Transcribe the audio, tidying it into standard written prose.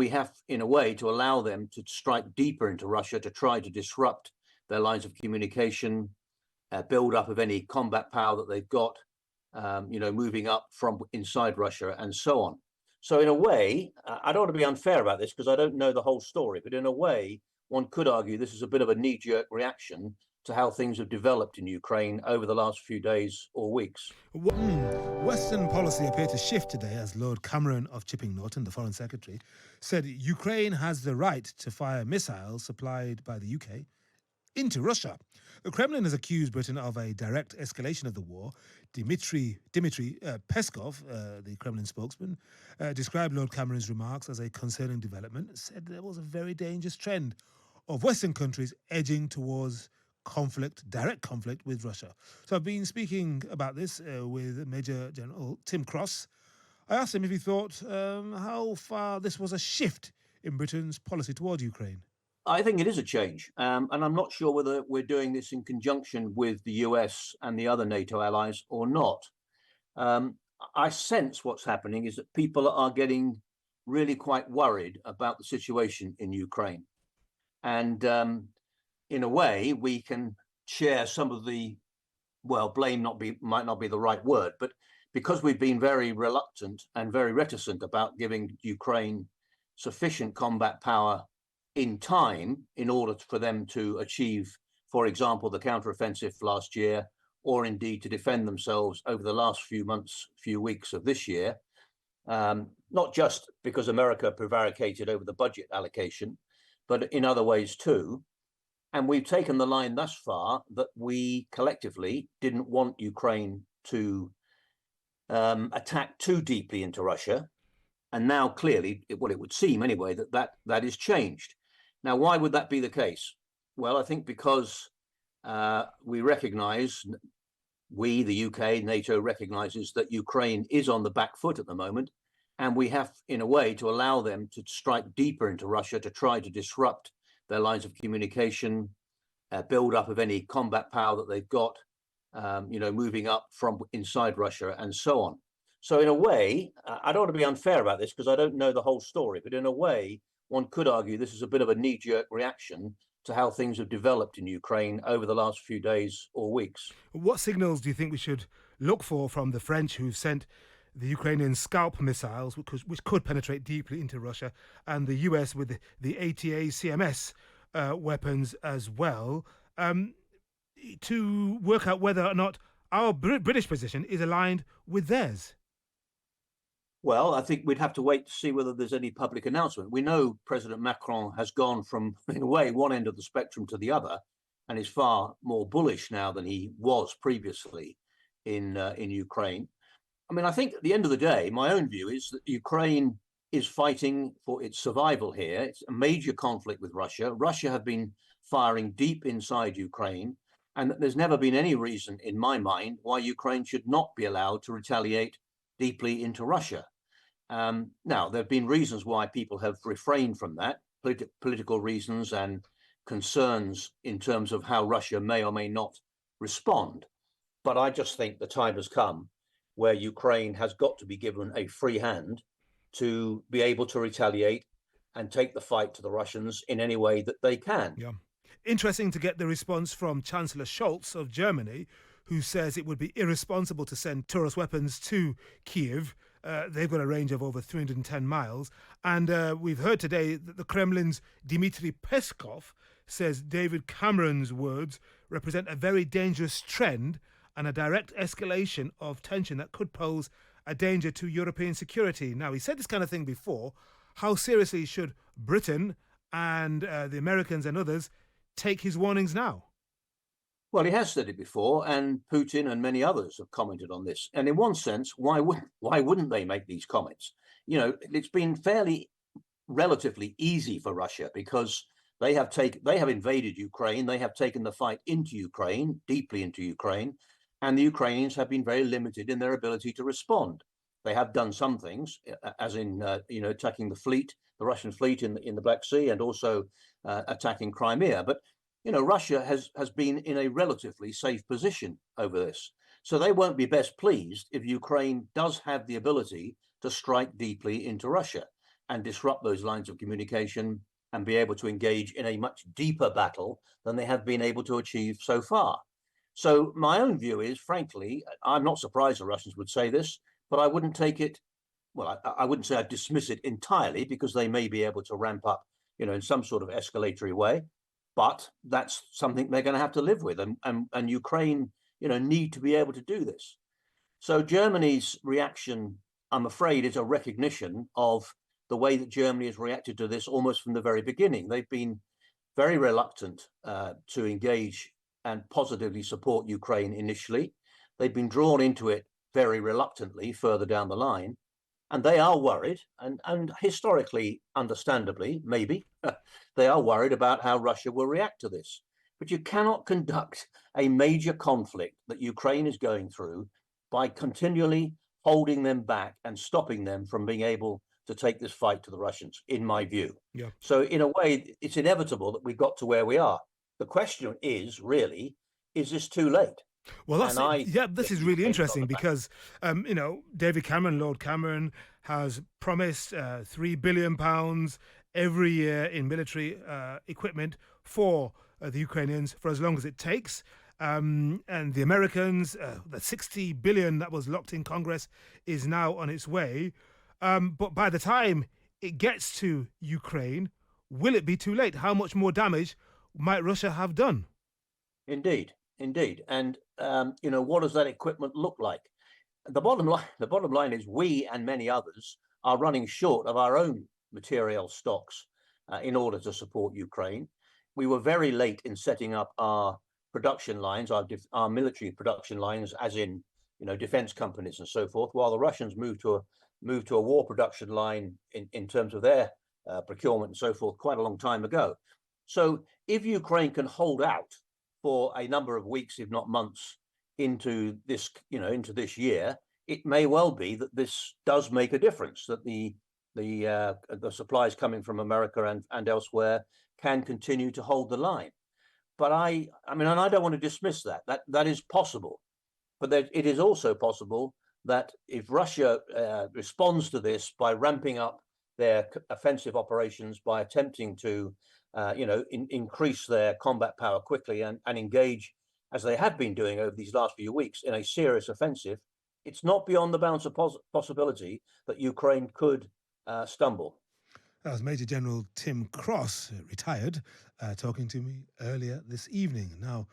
we have, in a way, to allow them to strike deeper into Russia to try to disrupt their lines of communication, build up of any combat power that they've got, moving up from inside Russia and so on. So in a way, I don't want to be unfair about this because I don't know the whole story, but in a way, one could argue this is a bit of a knee-jerk reaction to how things have developed in Ukraine over the last few days or weeks. Western policy appeared to shift today as Lord Cameron of Chipping Norton, the Foreign Secretary, said Ukraine has the right to fire missiles supplied by the UK into Russia. The Kremlin has accused Britain of a direct escalation of the war. Dmitry Peskov, the Kremlin spokesman, described Lord Cameron's remarks as a concerning development and said there was a very dangerous trend of Western countries edging towards direct conflict with Russia. So I've been speaking about this with Major General Tim Cross. I asked him if he thought how far this was a shift in Britain's policy toward Ukraine. I think it is a change, and I'm not sure whether we're doing this in conjunction with the US and the other NATO allies or not. I sense what's happening is that people are getting really quite worried about the situation in Ukraine. And in a way, we can share some of the, blame might not be the right word, but because we've been very reluctant and very reticent about giving Ukraine sufficient combat power in time in order for them to achieve, for example, the counteroffensive last year, or indeed to defend themselves over the last few weeks of this year, not just because America prevaricated over the budget allocation, but in other ways too. And we've taken the line thus far that we collectively didn't want Ukraine to attack too deeply into Russia. And now clearly, it would seem anyway, that is changed. Now, why would that be the case? Well, I think because we recognize, the UK, NATO recognizes that Ukraine is on the back foot at the moment. And we have, in a way, to allow them to strike deeper into Russia to try to disrupt their lines of communication, build up of any combat power that they've got, moving up from inside Russia and so on. So in a way, I don't want to be unfair about this because I don't know the whole story, but in a way, one could argue this is a bit of a knee-jerk reaction to how things have developed in Ukraine over the last few days or weeks. What signals do you think we should look for from the French, who've sent the Ukrainian Scalp missiles, which could penetrate deeply into Russia, and the US with the ATA-CMS weapons as well, to work out whether or not our British position is aligned with theirs? Well, I think we'd have to wait to see whether there's any public announcement. We know President Macron has gone from, in a way, one end of the spectrum to the other, and is far more bullish now than he was previously in Ukraine. I mean, I think at the end of the day, my own view is that Ukraine is fighting for its survival here. It's a major conflict with Russia. Russia have been firing deep inside Ukraine, and there's never been any reason in my mind why Ukraine should not be allowed to retaliate deeply into Russia. Now, there have been reasons why people have refrained from that, political reasons and concerns in terms of how Russia may or may not respond. But I just think the time has come where Ukraine has got to be given a free hand to be able to retaliate and take the fight to the Russians in any way that they can. Yeah. Interesting to get the response from Chancellor Scholz of Germany, who says it would be irresponsible to send Taurus weapons to Kiev. They've got a range of over 310 miles. And we've heard today that the Kremlin's Dmitry Peskov says David Cameron's words represent a very dangerous trend and a direct escalation of tension that could pose a danger to European security. Now, he said this kind of thing before. How seriously should Britain and the Americans and others take his warnings now? Well, he has said it before, and Putin and many others have commented on this. And in one sense, why wouldn't they make these comments? You know, it's been relatively easy for Russia because they have invaded Ukraine. They have taken the fight into Ukraine, deeply into Ukraine, and the Ukrainians have been very limited in their ability to respond. They have done some things, as in attacking the Russian fleet in the Black Sea, and also attacking Crimea. But Russia has been in a relatively safe position over this. So they won't be best pleased if Ukraine does have the ability to strike deeply into Russia. and disrupt those lines of communication and be able to engage in a much deeper battle than they have been able to achieve so far. So my own view is, frankly, I'm not surprised the Russians would say this, but I wouldn't take it, well, I wouldn't say I'd dismiss it entirely, because they may be able to ramp up, in some sort of escalatory way, but that's something they're going to have to live with, and Ukraine, need to be able to do this. So Germany's reaction, I'm afraid, is a recognition of the way that Germany has reacted to this almost from the very beginning. They've been very reluctant to engage and positively support Ukraine initially. They've been drawn into it very reluctantly further down the line. And they are worried, and historically, understandably, maybe, they are worried about how Russia will react to this. But you cannot conduct a major conflict that Ukraine is going through by continually holding them back and stopping them from being able to take this fight to the Russians, in my view. Yeah. So in a way, it's inevitable that we got to where we are. The question is really, is this too late? Well, And I yeah, this think is really Ukraine's got interesting the back. because, David Cameron, Lord Cameron, has promised £3 billion every year in military equipment for the Ukrainians for as long as it takes. And the Americans, the 60 billion that was locked in Congress is now on its way. But by the time it gets to Ukraine, will it be too late? How much more damage might Russia have done? Indeed, indeed. And what does that equipment look like? The bottom line is, we and many others are running short of our own material stocks in order to support Ukraine. We were very late in setting up our production lines, our military production lines, as in defense companies and so forth, while the Russians moved to a war production line in terms of their procurement and so forth quite a long time ago. So if Ukraine can hold out for a number of weeks, if not months, into this year, it may well be that this does make a difference, that the supplies coming from America and elsewhere can continue to hold the line. But I mean, and I don't want to dismiss that. That is possible, but it is also possible that if Russia responds to this by ramping up their offensive operations, by attempting to increase their combat power quickly and engage, as they have been doing over these last few weeks, in a serious offensive, it's not beyond the bounds of possibility that Ukraine could stumble. That was Major General Tim Cross, retired, talking to me earlier this evening. Now,